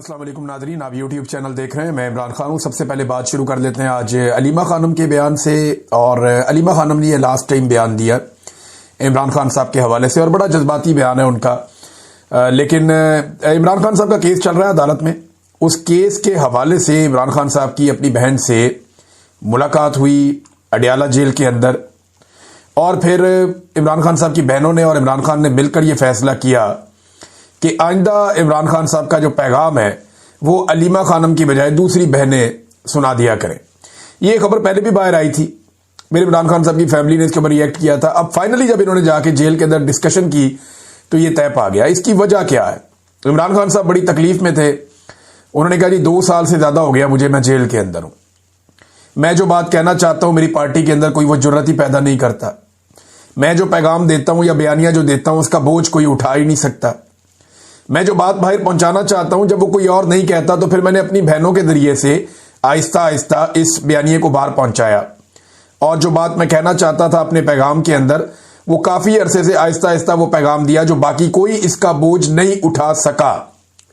السلام علیکم ناظرین، آپ یوٹیوب چینل دیکھ رہے ہیں، میں عمران خان ہوں۔ سب سے پہلے بات شروع کر لیتے ہیں آج علیمہ خانم کے بیان سے، اور علیمہ خانم نے یہ لاسٹ ٹائم بیان دیا عمران خان صاحب کے حوالے سے، اور بڑا جذباتی بیان ہے ان کا، لیکن عمران خان صاحب کا کیس چل رہا ہے عدالت میں۔ اس کیس کے حوالے سے عمران خان صاحب کی اپنی بہن سے ملاقات ہوئی اڈیالہ جیل کے اندر، اور پھر عمران خان صاحب کی بہنوں نے اور عمران خان نے مل کر یہ فیصلہ کیا کہ آئندہ عمران خان صاحب کا جو پیغام ہے وہ علیمہ خانم کی بجائے دوسری بہنیں سنا دیا کریں۔ یہ خبر پہلے بھی باہر آئی تھی، میرے عمران خان صاحب کی فیملی نے اس کے اوپر ریئیکٹ کیا تھا۔ اب فائنلی جب انہوں نے جا کے جیل کے اندر ڈسکشن کی تو یہ طے پا گیا۔ اس کی وجہ کیا ہے؟ عمران خان صاحب بڑی تکلیف میں تھے، انہوں نے کہا جی 2 سال سے زیادہ ہو گیا مجھے، میں جیل کے اندر ہوں، میں جو بات کہنا چاہتا ہوں میری پارٹی کے اندر کوئی وہ جرات ہی پیدا نہیں کرتا، میں جو پیغام دیتا ہوں یا بیانیہ جو دیتا ہوں اس کا بوجھ کوئی اٹھا ہی نہیں سکتا، میں جو بات باہر پہنچانا چاہتا ہوں جب وہ کوئی اور نہیں کہتا تو پھر میں نے اپنی بہنوں کے ذریعے سے آہستہ آہستہ اس بیانیے کو باہر پہنچایا، اور جو بات میں کہنا چاہتا تھا اپنے پیغام کے اندر وہ کافی عرصے سے آہستہ آہستہ وہ پیغام دیا جو باقی کوئی اس کا بوجھ نہیں اٹھا سکا۔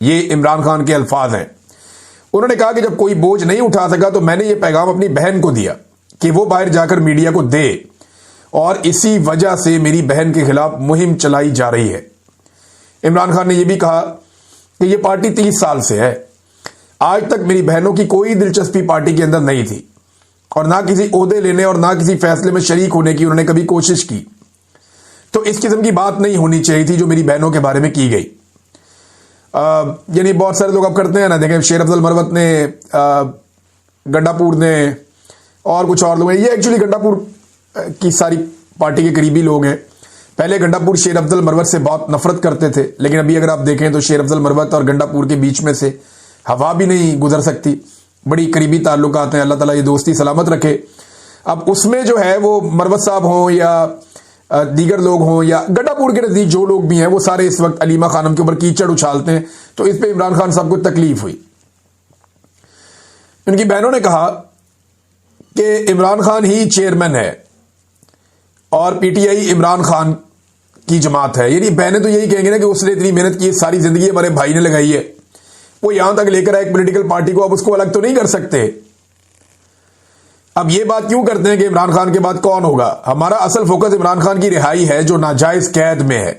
یہ عمران خان کے الفاظ ہیں۔ انہوں نے کہا کہ جب کوئی بوجھ نہیں اٹھا سکا تو میں نے یہ پیغام اپنی بہن کو دیا کہ وہ باہر جا کر میڈیا کو دے، اور اسی وجہ سے میری بہن کے خلاف مہم چلائی جا رہی ہے۔ عمران خان نے یہ بھی کہا کہ یہ پارٹی 30 سال سے ہے، آج تک میری بہنوں کی کوئی دلچسپی پارٹی کے اندر نہیں تھی، اور نہ کسی عہدے لینے اور نہ کسی فیصلے میں شریک ہونے کی انہوں نے کبھی کوشش کی، تو اس قسم کی بات نہیں ہونی چاہیے تھی جو میری بہنوں کے بارے میں کی گئی۔ یعنی بہت سارے لوگ اب کرتے ہیں نا، دیکھیں شیر افضل مروت نے، گنڈا پور نے، اور کچھ اور لوگ ہیں، یہ ایکچولی گنڈا پور کی ساری پارٹی کے قریبی لوگ ہیں۔ پہلے گنڈا پور شیر افضل مروت سے بہت نفرت کرتے تھے، لیکن ابھی اگر آپ دیکھیں تو شیر افضل مروت اور گنڈا پور کے بیچ میں سے ہوا بھی نہیں گزر سکتی، بڑی قریبی تعلقات ہیں، اللہ تعالیٰ یہ دوستی سلامت رکھے۔ اب اس میں جو ہے وہ مروت صاحب ہوں یا دیگر لوگ ہوں یا گنڈا پور کے نزدیک جو لوگ بھی ہیں، وہ سارے اس وقت علیمہ خانم کے اوپر کیچڑ اچھالتے ہیں، تو اس پہ عمران خان صاحب کو تکلیف ہوئی۔ ان کی بہنوں نے کہا کہ عمران خان ہی چیئرمین ہے اور P T I Imran Khan کی جماعت ہے، یعنی بہنیں تو یہی کہیں گے نا کہ اس نے اتنی محنت کی، ساری زندگی ہمارے بھائی نے لگائی ہے، وہ یہاں تک لے کر آئے ایک پولیٹیکل پارٹی کو، اب اس کو الگ تو نہیں کر سکتے۔ اب یہ بات کیوں کرتے ہیں کہ عمران خان کے بعد کون ہوگا؟ ہمارا اصل فوکس عمران خان کی رہائی ہے جو ناجائز قید میں ہے۔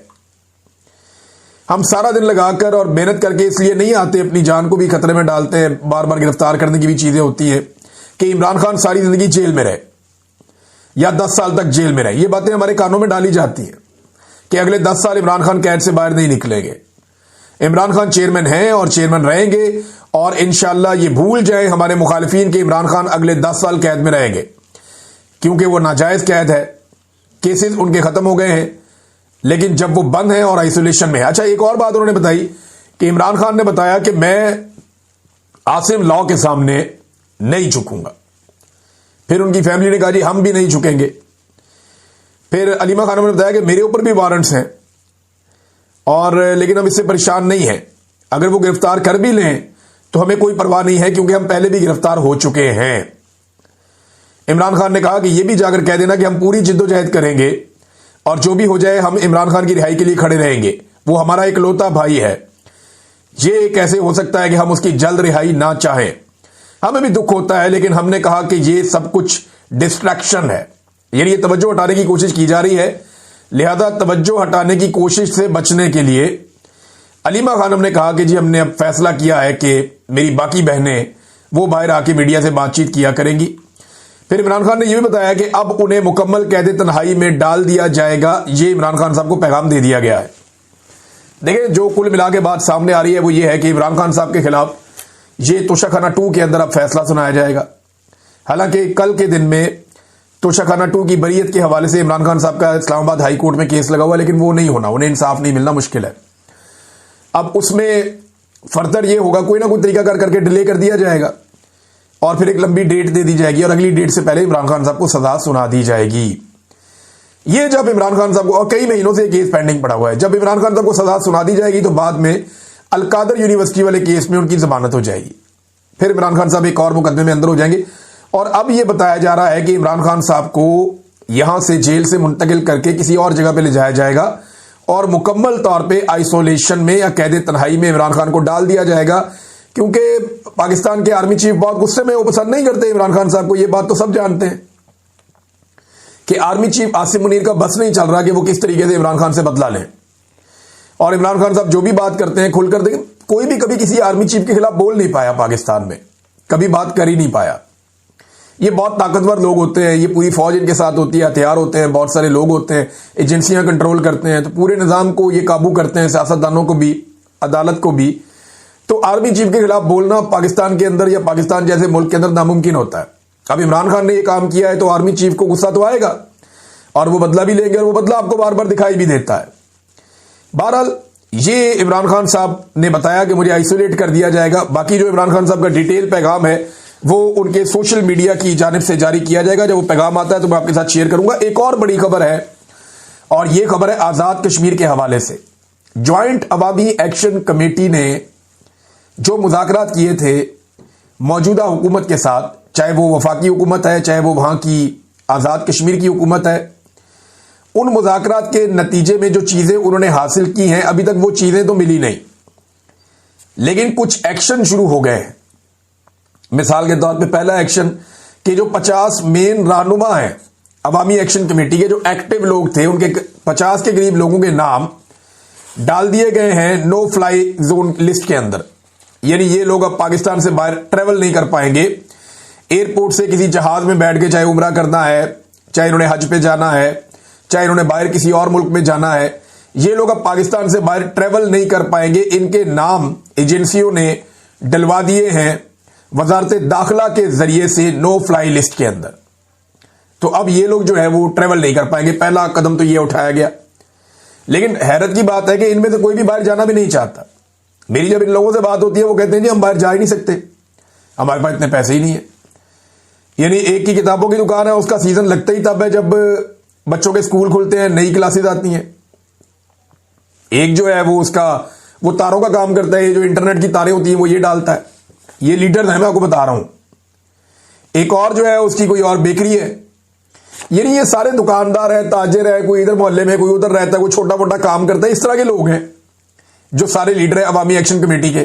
ہم سارا دن لگا کر اور محنت کر کے اس لیے نہیں آتے، اپنی جان کو بھی خطرے میں ڈالتے ہیں، بار بار گرفتار کرنے کی بھی چیزیں ہوتی ہیں کہ عمران خان ساری زندگی جیل میں رہے یا 10 سال تک جیل میں رہے۔ یہ باتیں ہمارے کانوں میں ڈالی جاتی ہیں کہ اگلے 10 سال عمران خان قید سے باہر نہیں نکلیں گے۔ عمران خان چیئرمین ہیں اور چیئرمین رہیں گے، اور انشاءاللہ یہ بھول جائیں ہمارے مخالفین کہ عمران خان اگلے 10 سال قید میں رہیں گے، کیونکہ وہ ناجائز قید ہے، کیسز ان کے ختم ہو گئے ہیں، لیکن جب وہ بند ہیں اور آئسولیشن میں ہے۔ اچھا، ایک اور بات انہوں نے بتائی کہ عمران خان نے بتایا کہ میں عاصم لاء کے سامنے نہیں جھکوں گا۔ پھر ان کی فیملی نے کہا جی ہم بھی نہیں جھکیں گے۔ پھر علیمہ خانم نے بتایا کہ میرے اوپر بھی وارنٹس ہیں، اور لیکن ہم اس سے پریشان نہیں ہیں، اگر وہ گرفتار کر بھی لیں تو ہمیں کوئی پرواہ نہیں ہے کیونکہ ہم پہلے بھی گرفتار ہو چکے ہیں۔ عمران خان نے کہا کہ یہ بھی جا کر کہہ دینا کہ ہم پوری جدوجہد کریں گے اور جو بھی ہو جائے ہم عمران خان کی رہائی کے لیے کھڑے رہیں گے، وہ ہمارا اکلوتا بھائی ہے، یہ کیسے ہو سکتا ہے کہ ہم اس کی جلد رہائی نہ چاہیں؟ ہمیں بھی دکھ ہوتا ہے، لیکن ہم نے کہا کہ یہ سب کچھ ڈسٹریکشن ہے، یعنی یہ توجہ ہٹانے کی کوشش کی جا رہی ہے، لہذا توجہ ہٹانے کی کوشش سے بچنے کے لیے علیمہ خانم نے کہا کہ جی ہم نے اب فیصلہ کیا ہے کہ میری باقی بہنیں وہ باہر آ کے میڈیا سے بات چیت کیا کریں گی۔ پھر عمران خان نے یہ بھی بتایا کہ اب انہیں مکمل قید تنہائی میں ڈال دیا جائے گا، یہ عمران خان صاحب کو پیغام دے دیا گیا ہے۔ دیکھیں جو کل ملا کے بات سامنے آ رہی ہے وہ یہ ہے کہ عمران خان صاحب کے خلاف یہ توشہ خانہ 2 کے اندر اب فیصلہ سنایا جائے گا۔ حالانکہ کل کے دن میں توشہ خانہ 2 کی بریت کے حوالے سے عمران خان صاحب کا اسلام آباد ہائی کورٹ میں کیس لگا ہوا، لیکن وہ نہیں ہونا، انہیں انصاف نہیں ملنا مشکل ہے۔ اب اس میں فردر یہ ہوگا کوئی نہ کوئی طریقہ کر کے ڈیلے کر دیا جائے گا، اور پھر ایک لمبی ڈیٹ دے دی جائے گی، اور اگلی ڈیٹ سے پہلے عمران خان صاحب کو سزا سنا دی جائے گی۔ یہ جب عمران خان صاحب کو، اور کئی مہینوں سے کیس پینڈنگ پڑا ہوا ہے، جب عمران خان صاحب کو سزا سنا دی جائے گی تو بعد میں القادر یونیورسٹی والے کیس میں ان کی ضمانت ہو جائے گی، پھر عمران خان صاحب ایک اور مقدمے میں اندر ہو جائیں گے۔ اور اب یہ بتایا جا رہا ہے کہ عمران خان صاحب کو یہاں سے جیل سے منتقل کر کے کسی اور جگہ پہ لے جایا جائے گا، اور مکمل طور پہ آئسولیشن میں یا قید تنہائی میں عمران خان کو ڈال دیا جائے گا، کیونکہ پاکستان کے آرمی چیف بہت غصے میں، وہ پسند نہیں کرتے عمران خان صاحب کو، یہ بات تو سب جانتے ہیں کہ آرمی چیف عاصم منیر کا بس نہیں چل رہا کہ وہ کس طریقے سے عمران خان سے بدلہ لیں، اور عمران خان صاحب جو بھی بات کرتے ہیں کھل کر دیکھیں، کوئی بھی کبھی کسی آرمی چیف کے خلاف بول نہیں پایا پاکستان میں، کبھی بات کر ہی نہیں پایا۔ یہ بہت طاقتور لوگ ہوتے ہیں، یہ پوری فوج ان کے ساتھ ہوتی ہے، ہتھیار ہوتے ہیں، بہت سارے لوگ ہوتے ہیں، ایجنسیاں کنٹرول کرتے ہیں، تو پورے نظام کو یہ قابو کرتے ہیں، سیاستدانوں کو بھی، عدالت کو بھی۔ تو آرمی چیف کے خلاف بولنا پاکستان کے اندر یا پاکستان جیسے ملک کے اندر ناممکن ہوتا ہے۔ اب عمران خان نے یہ کام کیا ہے تو آرمی چیف کو غصہ تو آئے گا، اور وہ بدلہ بھی لیں گے، اور وہ بدلہ آپ کو بار بار دکھائی بھی دیتا ہے۔ بہرحال یہ عمران خان صاحب نے بتایا کہ مجھے آئسولیٹ کر دیا جائے گا، باقی جو عمران خان صاحب کا ڈیٹیل پیغام ہے وہ ان کے سوشل میڈیا کی جانب سے جاری کیا جائے گا، جب وہ پیغام آتا ہے تو میں آپ کے ساتھ شیئر کروں گا۔ ایک اور بڑی خبر ہے، اور یہ خبر ہے آزاد کشمیر کے حوالے سے۔ جوائنٹ عوامی ایکشن کمیٹی نے جو مذاکرات کیے تھے موجودہ حکومت کے ساتھ، چاہے وہ وفاقی حکومت ہے، چاہے وہ وہاں کی آزاد کشمیر کی حکومت ہے، ان مذاکرات کے نتیجے میں جو چیزیں انہوں نے حاصل کی ہیں، ابھی تک وہ چیزیں تو ملی نہیں، لیکن کچھ ایکشن شروع ہو گئے ہیں۔ مثال کے طور پہ پہلا ایکشن کہ جو 50 مین رہنما ہیں عوامی ایکشن کمیٹی کے، جو ایکٹیو لوگ تھے، ان کے 50 کے قریب لوگوں کے نام ڈال دیے گئے ہیں نو فلائی زون لسٹ کے اندر، یعنی یہ لوگ اب پاکستان سے باہر ٹریول نہیں کر پائیں گے۔ ایئرپورٹ سے کسی جہاز میں بیٹھ کے چاہے عمرہ کرنا ہے، چاہے انہوں نے حج پہ جانا ہے، چاہے انہوں نے باہر کسی اور ملک میں جانا ہے، یہ لوگ اب پاکستان سے باہر ٹریول نہیں کر پائیں گے۔ ان کے نام ایجنسیوں نے ڈلوا دیے ہیں وزارت داخلہ کے ذریعے سے نو فلائی لسٹ کے اندر، تو اب یہ لوگ جو ہے وہ ٹریول نہیں کر پائیں گے۔ پہلا قدم تو یہ اٹھایا گیا، لیکن حیرت کی بات ہے کہ ان میں سے کوئی بھی باہر جانا بھی نہیں چاہتا۔ میری جب ان لوگوں سے بات ہوتی ہے وہ کہتے ہیں جی ہم باہر جا ہی نہیں سکتے، ہمارے پاس اتنے پیسے ہی نہیں ہیں۔ یعنی ایک کی کتابوں کی دکان ہے، اس کا سیزن لگتا ہی تب ہے جب بچوں کے سکول کھلتے ہیں، نئی کلاسز آتی ہیں۔ ایک جو ہے وہ تاروں کا کام کرتا ہے، یہ جو انٹرنیٹ کی تاریں ہوتی ہیں وہ یہ ڈالتا ہے، یہ لیڈرز ہیں، میں آپ کو بتا رہا ہوں۔ ایک اور جو ہے اس کی کوئی اور بیکری ہے، یعنی یہ سارے دکاندار ہیں، تاجر ہے، کوئی ادھر محلے میں، کوئی ادھر رہتا ہے، کوئی چھوٹا موٹا کام کرتا ہے، اس طرح کے لوگ ہیں جو سارے لیڈر ہیں عوامی ایکشن کمیٹی کے۔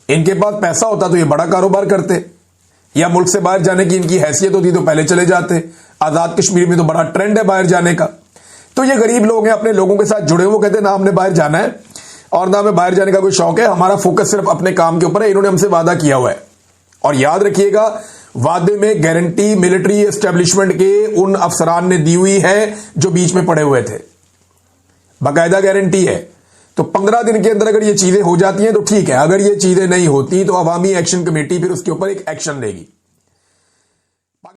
ان کے پاس پیسہ ہوتا تو یہ بڑا کاروبار کرتے، یا ملک سے باہر جانے کی ان کی حیثیت ہوتی تو پہلے چلے جاتے۔ آزاد کشمیر میں تو بڑا ٹرینڈ ہے باہر جانے کا۔ تو یہ غریب لوگ ہیں، اپنے لوگوں کے ساتھ جڑے ہوئے، وہ کہتے ہیں نہ ہم نے باہر جانا ہے اور نہ ہمیں باہر جانے کا کوئی شوق ہے، ہمارا فوکس صرف اپنے کام کے اوپر ہے۔ انہوں نے ہم سے وعدہ کیا ہوا ہے، اور یاد رکھیے گا وعدے میں گارنٹی ملٹری اسٹیبلشمنٹ کے ان افسران نے دی ہوئی ہے جو بیچ میں پڑے ہوئے تھے، باقاعدہ گارنٹی ہے۔ تو 15 دن کے اندر اگر یہ چیزیں ہو جاتی ہیں تو ٹھیک ہے، اگر یہ چیزیں نہیں ہوتی تو عوامی ایکشن کمیٹی پھر اس کے اوپر ایک ایکشن لے گی۔